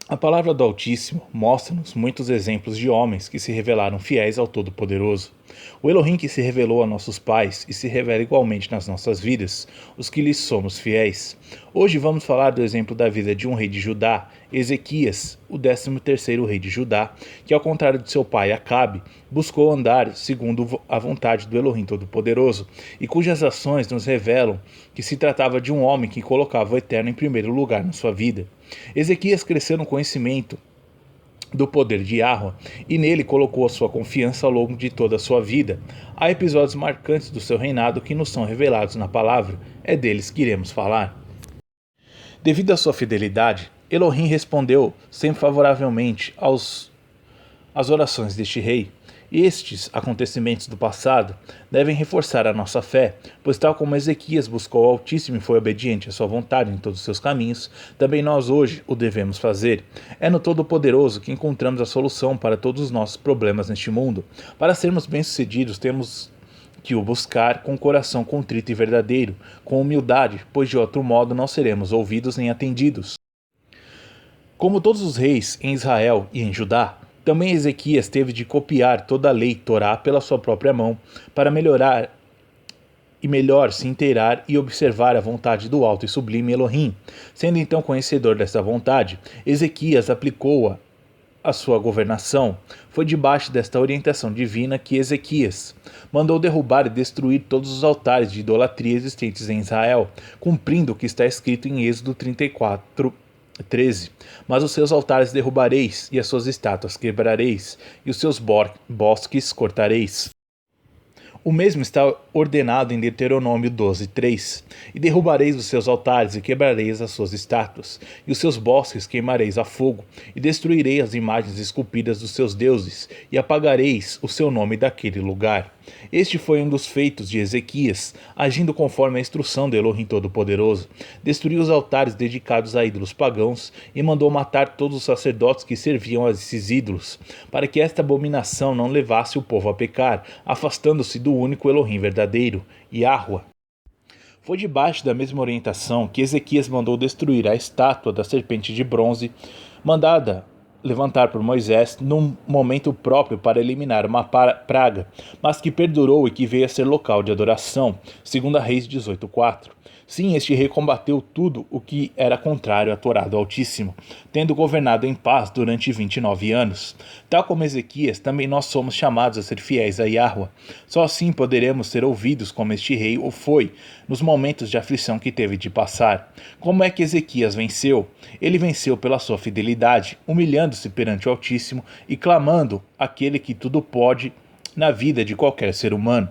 A palavra do Altíssimo mostra-nos muitos exemplos de homens que se revelaram fiéis ao Todo-Poderoso. O Elohim que se revelou a nossos pais e se revela igualmente nas nossas vidas, os que lhes somos fiéis. Hoje vamos falar do exemplo da vida de um rei de Judá, Ezequias, o 13º rei de Judá, que ao contrário de seu pai Acabe, buscou andar segundo a vontade do Elohim Todo-Poderoso, e cujas ações nos revelam que se tratava de um homem que colocava o Eterno em primeiro lugar na sua vida. Ezequias cresceu no conhecimento do poder de Yahweh e nele colocou a sua confiança ao longo de toda a sua vida. Há episódios marcantes do seu reinado que nos são revelados na palavra, é deles que iremos falar. Devido à sua fidelidade, Elohim respondeu sempre favoravelmente às orações deste rei. Estes acontecimentos do passado devem reforçar a nossa fé, pois tal como Ezequias buscou o Altíssimo e foi obediente à sua vontade em todos os seus caminhos, também nós hoje o devemos fazer. É no Todo-Poderoso que encontramos a solução para todos os nossos problemas neste mundo. Para sermos bem-sucedidos, temos que o buscar com coração contrito e verdadeiro, com humildade, pois de outro modo não seremos ouvidos nem atendidos. Como todos os reis em Israel e em Judá, também Ezequias teve de copiar toda a lei Torá pela sua própria mão, para melhorar e melhor se inteirar e observar a vontade do alto e sublime Elohim. Sendo então conhecedor desta vontade, Ezequias aplicou-a à sua governação. Foi debaixo desta orientação divina que Ezequias mandou derrubar e destruir todos os altares de idolatria existentes em Israel, cumprindo o que está escrito em Êxodo 34:13. Mas os seus altares derrubareis, e as suas estátuas quebrareis, e os seus bosques cortareis. O mesmo está ordenado em Deuteronômio 12:3. E derrubareis os seus altares, e quebrareis as suas estátuas, e os seus bosques queimareis a fogo, e destruireis as imagens esculpidas dos seus deuses, e apagareis o seu nome daquele lugar. Este foi um dos feitos de Ezequias, agindo conforme a instrução do Elohim Todo-Poderoso. Destruiu os altares dedicados a ídolos pagãos e mandou matar todos os sacerdotes que serviam a esses ídolos, para que esta abominação não levasse o povo a pecar, afastando-se do único Elohim verdadeiro, Yahweh. Foi debaixo da mesma orientação que Ezequias mandou destruir a estátua da serpente de bronze, mandada levantar por Moisés num momento próprio para eliminar uma praga, mas que perdurou e que veio a ser local de adoração, segundo a Reis 18:4. Sim, este rei combateu tudo o que era contrário à Torá do Altíssimo, tendo governado em paz durante 29 anos. Tal como Ezequias, também nós somos chamados a ser fiéis a Yahweh. Só assim poderemos ser ouvidos como este rei o foi, nos momentos de aflição que teve de passar. Como é que Ezequias venceu? Ele venceu pela sua fidelidade, humilhando-se perante o Altíssimo e clamando aquele que tudo pode na vida de qualquer ser humano.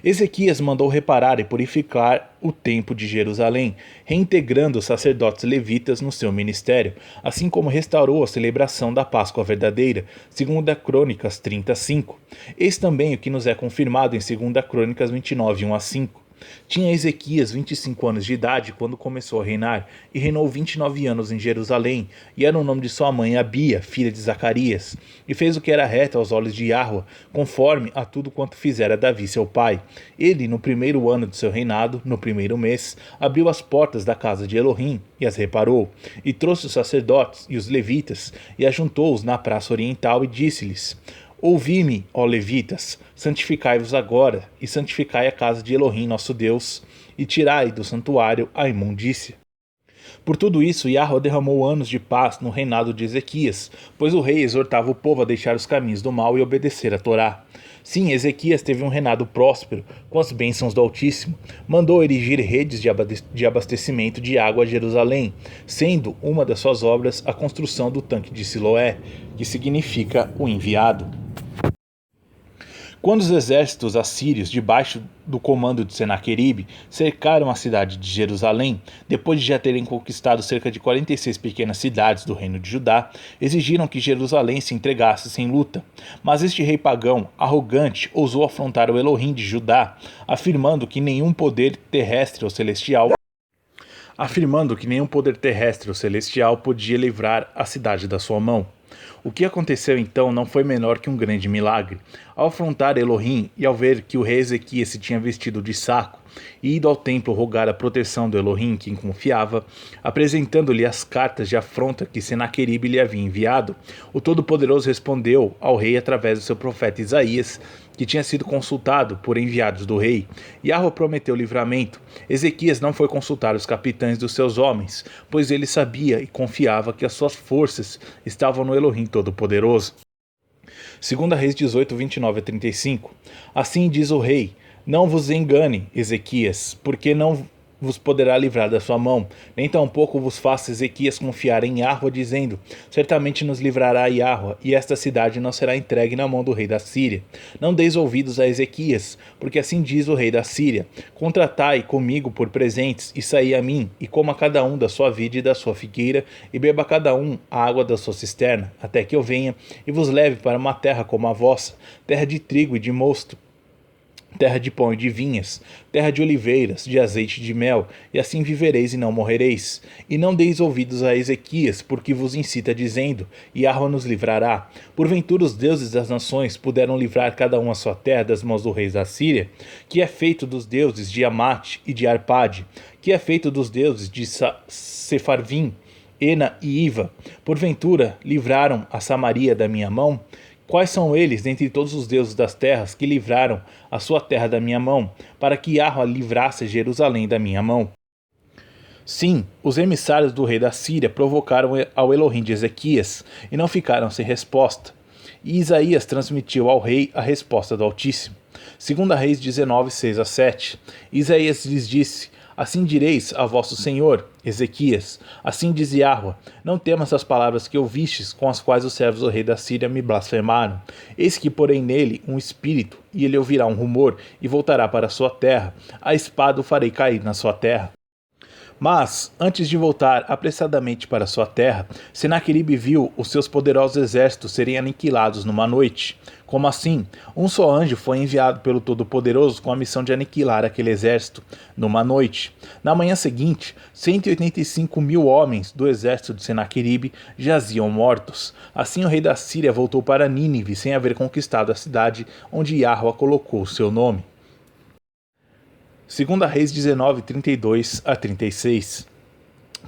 Ezequias mandou reparar e purificar o templo de Jerusalém, reintegrando os sacerdotes levitas no seu ministério, assim como restaurou a celebração da Páscoa verdadeira, segundo Crônicas 30:5. Eis também o que nos é confirmado em 2 Crônicas 29:1-5. Tinha Ezequias 25 anos de idade quando começou a reinar, e reinou 29 anos em Jerusalém, e era o nome de sua mãe Abia, filha de Zacarias, e fez o que era reto aos olhos de Yahweh, conforme a tudo quanto fizera Davi seu pai. Ele, no primeiro ano de seu reinado, no primeiro mês, abriu as portas da casa de Elohim, e as reparou, e trouxe os sacerdotes e os levitas, e ajuntou-os na praça oriental, e disse-lhes: Ouvi-me, ó levitas, santificai-vos agora, e santificai a casa de Elohim nosso Deus, e tirai do santuário a imundícia. Por tudo isso, Yahweh derramou anos de paz no reinado de Ezequias, pois o rei exortava o povo a deixar os caminhos do mal e obedecer a Torá. Sim, Ezequias teve um reinado próspero, com as bênçãos do Altíssimo. Mandou erigir redes de abastecimento de água a Jerusalém, sendo uma das suas obras a construção do tanque de Siloé, que significa o enviado. Quando os exércitos assírios, debaixo do comando de Senaqueribe, cercaram a cidade de Jerusalém, depois de já terem conquistado cerca de 46 pequenas cidades do reino de Judá, exigiram que Jerusalém se entregasse sem luta. Mas este rei pagão, arrogante, ousou afrontar o Elohim de Judá, afirmando que nenhum poder terrestre ou celestial podia livrar a cidade da sua mão. O que aconteceu então não foi menor que um grande milagre. Ao afrontar Elohim e ao ver que o rei Ezequias se tinha vestido de saco, e ido ao templo rogar a proteção do Elohim em quem confiava, apresentando-lhe as cartas de afronta que Senaqueribe lhe havia enviado, o Todo-Poderoso respondeu ao rei através do seu profeta Isaías, que tinha sido consultado por enviados do rei. Yahweh prometeu livramento. Ezequias não foi consultar os capitães dos seus homens, pois ele sabia e confiava que as suas forças estavam no Elohim Todo-Poderoso. 2 Reis 18, 29 a 35. Assim diz o rei: não vos engane, Ezequias, porque não vos poderá livrar da sua mão, nem tampouco vos faça Ezequias confiar em Yahweh, dizendo: certamente nos livrará Yahweh, e esta cidade não será entregue na mão do rei da Síria. Não deis ouvidos a Ezequias, porque assim diz o rei da Síria: contratai comigo por presentes, e saí a mim, e coma cada um da sua vide e da sua figueira, e beba cada um a água da sua cisterna, até que eu venha e vos leve para uma terra como a vossa, terra de trigo e de mosto, terra de pão e de vinhas, terra de oliveiras, de azeite e de mel, e assim vivereis e não morrereis. E não deis ouvidos a Ezequias, porque vos incita dizendo: Yahweh nos livrará. Porventura os deuses das nações puderam livrar cada um a sua terra das mãos do rei da Síria, que é feito dos deuses de Amate e de Arpade, que é feito dos deuses de Sefarvim, Ena e Iva. Porventura livraram a Samaria da minha mão? Quais são eles, dentre todos os deuses das terras, que livraram a sua terra da minha mão, para que Yahweh livrasse Jerusalém da minha mão? Sim, os emissários do rei da Síria provocaram ao Elohim de Ezequias, e não ficaram sem resposta. E Isaías transmitiu ao rei a resposta do Altíssimo. 2 Reis 19, 6 a 7. Isaías lhes disse: assim direis a vosso senhor, Ezequias: assim diz Yahweh: não temas as palavras que ouvistes, com as quais os servos do rei da Síria me blasfemaram. Eis que porei nele um espírito, e ele ouvirá um rumor, e voltará para a sua terra. A espada o farei cair na sua terra. Mas, antes de voltar apressadamente para sua terra, Senaqueribe viu os seus poderosos exércitos serem aniquilados numa noite. Como assim? Um só anjo foi enviado pelo Todo-Poderoso com a missão de aniquilar aquele exército, numa noite. Na manhã seguinte, 185 mil homens do exército de Senaqueribe jaziam mortos. Assim o rei da Síria voltou para Nínive sem haver conquistado a cidade onde Yahweh colocou o seu nome. 2 Reis 19, 32 a 36.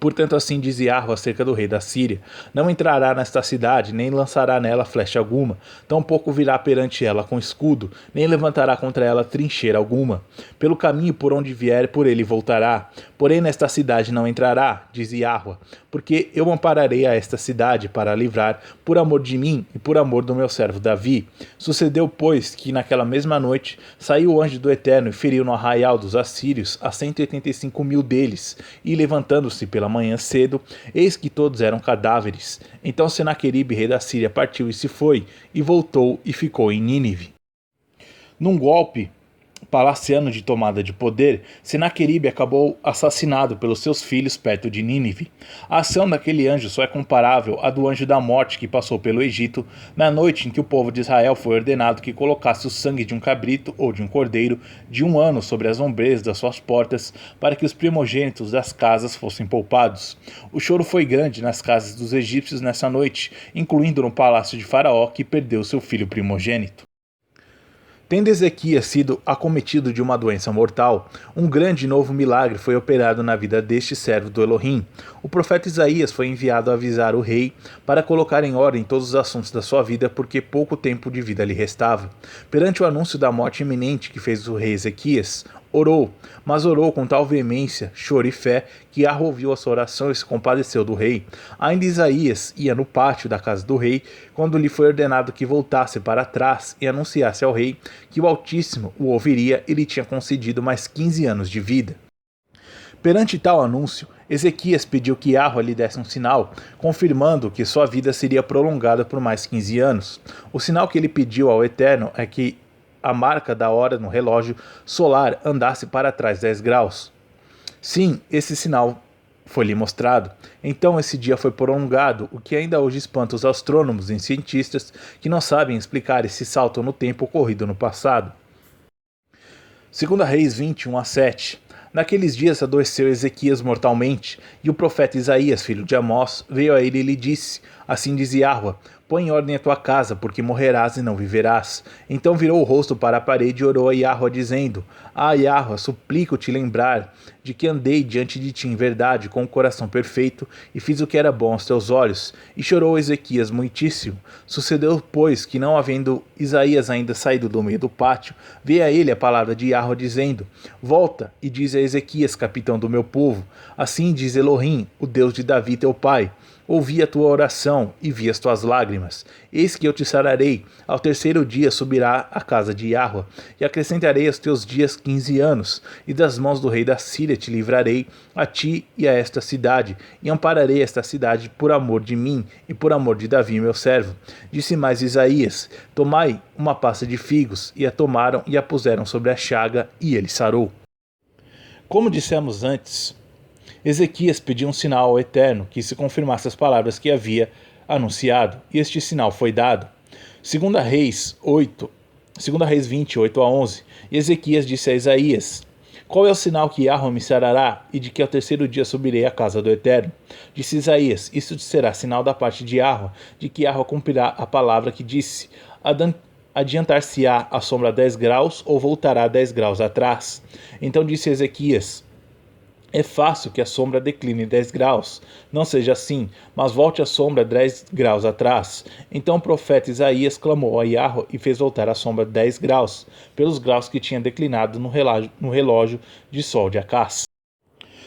Portanto, assim diz Yahweh acerca do rei da Síria: não entrará nesta cidade, nem lançará nela flecha alguma, tampouco virá perante ela com escudo, nem levantará contra ela trincheira alguma. Pelo caminho por onde vier, por ele voltará. Porém, nesta cidade não entrará, diz Yahweh, porque eu ampararei a esta cidade para a livrar, por amor de mim e por amor do meu servo Davi. Sucedeu, pois, que naquela mesma noite saiu o anjo do Eterno e feriu no arraial dos assírios a 185 mil deles, e levantando-se pela manhã cedo, eis que todos eram cadáveres. Então Senaqueribe, rei da Síria, partiu e se foi, e voltou e ficou em Nínive. Num golpe palaciano de tomada de poder, Senaqueribe acabou assassinado pelos seus filhos perto de Nínive. A ação daquele anjo só é comparável à do anjo da morte que passou pelo Egito na noite em que o povo de Israel foi ordenado que colocasse o sangue de um cabrito ou de um cordeiro de 1 ano sobre as ombreiras das suas portas para que os primogênitos das casas fossem poupados. O choro foi grande nas casas dos egípcios nessa noite, incluindo no palácio de Faraó, que perdeu seu filho primogênito. Tendo Ezequias sido acometido de uma doença mortal, um grande e novo milagre foi operado na vida deste servo do Elohim. O profeta Isaías foi enviado a avisar o rei para colocar em ordem todos os assuntos da sua vida, porque pouco tempo de vida lhe restava. Perante o anúncio da morte iminente que fez o rei Ezequias, orou, mas orou com tal veemência, choro e fé, que Yahweh ouviu a sua oração e se compadeceu do rei. Ainda Isaías ia no pátio da casa do rei, quando lhe foi ordenado que voltasse para trás e anunciasse ao rei que o Altíssimo o ouviria e lhe tinha concedido mais 15 anos de vida. Perante tal anúncio, Ezequias pediu que Yahweh lhe desse um sinal, confirmando que sua vida seria prolongada por mais 15 anos. O sinal que ele pediu ao Eterno é que a marca da hora no relógio solar andasse para trás 10 graus. Sim, esse sinal foi-lhe mostrado. Então esse dia foi prolongado, o que ainda hoje espanta os astrônomos e cientistas que não sabem explicar esse salto no tempo ocorrido no passado. 2 Reis 21 a 7. Naqueles dias adoeceu Ezequias mortalmente, e o profeta Isaías, filho de Amós, veio a ele e lhe disse: assim diz Yahweh: Põe em ordem a tua casa, porque morrerás e não viverás. Então virou o rosto para a parede e orou a Yahweh, dizendo: Ah, Yahweh, suplico-te lembrar de que andei diante de ti em verdade, com o coração perfeito, e fiz o que era bom aos teus olhos. E chorou Ezequias muitíssimo. Sucedeu, pois, que não havendo Isaías ainda saído do meio do pátio, veio a ele a palavra de Yahweh, dizendo: Volta e diz a Ezequias, capitão do meu povo: Assim diz Elohim, o Deus de Davi teu pai: Ouvi a tua oração e vi as tuas lágrimas. Eis que eu te sararei. Ao terceiro dia subirá à casa de Yahweh, e acrescentarei aos teus dias 15 anos, e das mãos do rei da Síria te livrarei, a ti e a esta cidade, e ampararei esta cidade por amor de mim e por amor de Davi meu servo. Disse mais Isaías: Tomai uma pasta de figos, e a tomaram e a puseram sobre a chaga, e ele sarou. Como dissemos antes, Ezequias pediu um sinal ao Eterno que se confirmasse as palavras que havia anunciado, e este sinal foi dado. 2 Reis 28 a 11. E Ezequias disse a Isaías: Qual é o sinal que Yahweh me sarará, e de que ao terceiro dia subirei à casa do Eterno? Disse Isaías: Isto te será sinal da parte de Yahweh, de que Yahweh cumprirá a palavra que disse: Adiantar-se-á a sombra 10 graus, ou voltará 10 graus atrás? Então disse Ezequias: É fácil que a sombra decline 10 graus. Não seja assim, mas volte a sombra 10 graus atrás. Então o profeta Isaías clamou a Yahweh e fez voltar a sombra 10 graus, pelos graus que tinha declinado no relógio de sol de Acás.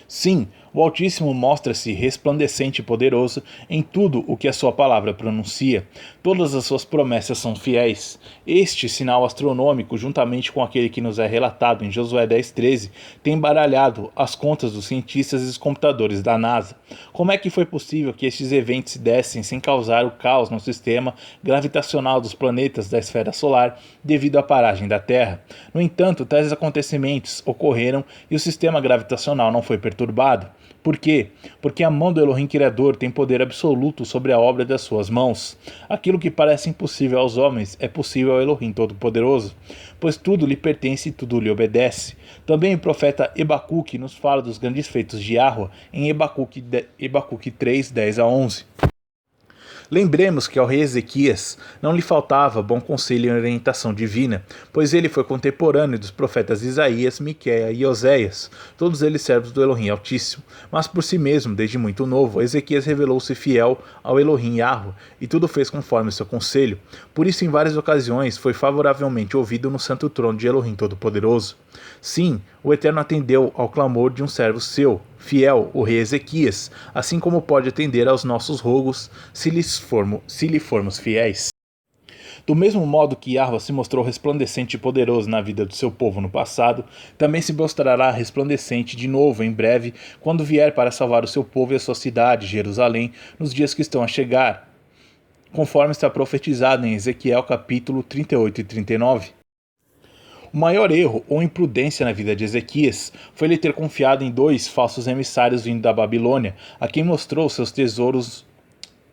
Sim, o Altíssimo mostra-se resplandecente e poderoso em tudo o que a sua palavra pronuncia. Todas as suas promessas são fiéis. Este sinal astronômico, juntamente com aquele que nos é relatado em Josué 10:13, tem baralhado as contas dos cientistas e dos computadores da NASA. Como é que foi possível que estes eventos se dessem sem causar o caos no sistema gravitacional dos planetas da esfera solar devido à paragem da Terra? No entanto, tais acontecimentos ocorreram e o sistema gravitacional não foi perturbado. Por quê? Porque a mão do Elohim Criador tem poder absoluto sobre a obra das suas mãos. Aquilo que parece impossível aos homens é possível ao Elohim Todo-Poderoso, pois tudo lhe pertence e tudo lhe obedece. Também o profeta Ebacuque nos fala dos grandes feitos de Yahweh em Ebacuque 3, 10 a 11. Lembremos que ao rei Ezequias não lhe faltava bom conselho e orientação divina, pois ele foi contemporâneo dos profetas Isaías, Miquéia e Oséias, todos eles servos do Elohim Altíssimo. Mas por si mesmo, desde muito novo, Ezequias revelou-se fiel ao Elohim Yahweh e tudo fez conforme o seu conselho. Por isso, em várias ocasiões, foi favoravelmente ouvido no santo trono de Elohim Todo-Poderoso. Sim, o Eterno atendeu ao clamor de um servo seu, fiel, o rei Ezequias, assim como pode atender aos nossos rogos se lhe formos fiéis. Do mesmo modo que Yahweh se mostrou resplandecente e poderoso na vida do seu povo no passado, também se mostrará resplandecente de novo em breve, quando vier para salvar o seu povo e a sua cidade, Jerusalém, nos dias que estão a chegar, conforme está profetizado em Ezequiel capítulo 38 e 39. O maior erro ou imprudência na vida de Ezequias foi ele ter confiado em 2 falsos emissários vindo da Babilônia, a quem mostrou seus tesouros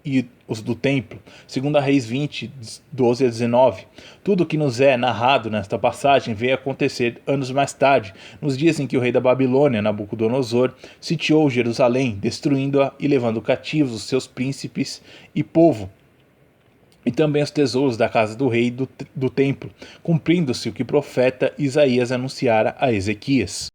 e os do templo. 2 Reis 20, 12 a 19. Tudo o que nos é narrado nesta passagem veio acontecer anos mais tarde, nos dias em que o rei da Babilônia, Nabucodonosor, sitiou Jerusalém, destruindo-a e levando cativos os seus príncipes e povo, e também os tesouros da casa do rei do templo, cumprindo-se o que o profeta Isaías anunciara a Ezequias.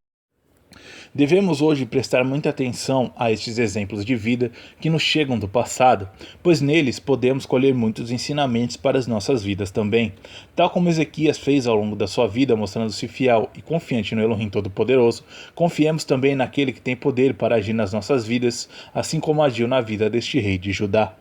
Devemos hoje prestar muita atenção a estes exemplos de vida que nos chegam do passado, pois neles podemos colher muitos ensinamentos para as nossas vidas também. Tal como Ezequias fez ao longo da sua vida, mostrando-se fiel e confiante no Elohim Todo-Poderoso, confiemos também naquele que tem poder para agir nas nossas vidas, assim como agiu na vida deste rei de Judá.